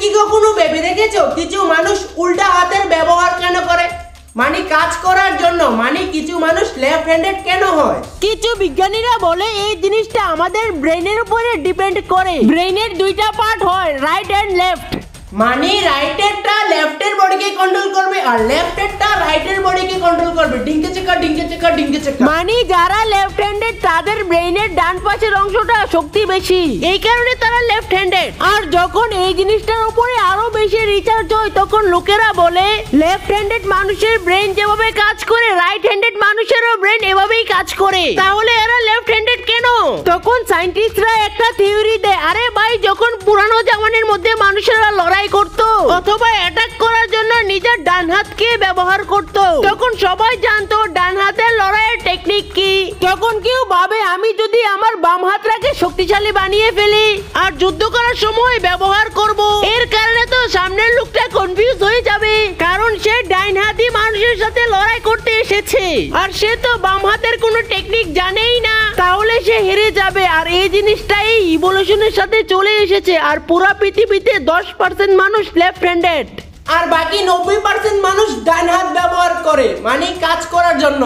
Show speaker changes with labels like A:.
A: কি কখনো ভেবে দেখেছো কিছু মানুষ উল্টা হাতের ব্যবহার কেন করে? মানে কাজ করার জন্য। মানে কিছু মানুষ লেফট হ্যান্ডেড কেন হয়?
B: কিছু বিজ্ঞানীরা বলে এই জিনিসটা আমাদের ব্রেনের উপরে ডিপেন্ড করে। ব্রেনের দুইটা পার্ট হয়, রাইট এন্ড লেফট।
A: মানে রাইটেরটা লেফটের বডিকে কন্ট্রোল করবে আর লেফটেরটা রাইটের বডিকে কন্ট্রোল করবে। ডিঙ্কে চেকা ডিঙ্কে চেকা ডিঙ্কে চেকা।
B: মানে যারা লেফট হ্যান্ডেড তাদের ব্রেনের ডান পাশের অংশটা শক্তি বেশি, এই কারণে তারা লেফট হ্যান্ডেড। আর যখন এই জিনিসটার উপরে আরো বেশি রিসার্চ হয় তখন লোকেরা বলে লেফট হ্যান্ডেড মানুষের ব্রেন যেভাবে কাজ করে রাইট হ্যান্ডেড মানুষেরও ব্রেন এভাবেই কাজ করে। তাহলে এরা লেফট হ্যান্ডেড কেন? তখন সায়েন্টিস্টরা একটা থিওরি দেয়, আরে ভাই যখন পুরানো জামানার মধ্যে মানুষেরা লড়াই করত অথবা অ্যাটাক করার জন্য নিজের ডান হাতকে ব্যবহার করত, তখন সবাই জানতো ডান হাতের লড়াইয়ের টেকনিক কি। তখন কেউ ভাবে আমি যদি আমার বাম হাতটাকে শক্তিশালী বানিয়ে ফেলি আর যুদ্ধ করার সময় ব্যবহার করব, এর কারণে তো সামনের লোকটা কনফিউজ হয়ে যাবে, কারণ সে ডাইন হাতি মানুষের সাথে লড়াই করতে এসেছে আর সে তো বাম হাতের কোনো টেকনিক জানেই না, তাহলে সে হেরে যাবে। আর এই জিনিসটাই ইভলিউশনের সাথে চলে এসেছে। আর পুরো পৃথিবীতে 10% মানুষ লেফট হ্যান্ডেড
A: আর বাকি 90% মানুষ ডান হাত ব্যবহার করে, মানে কাজ করার জন্য।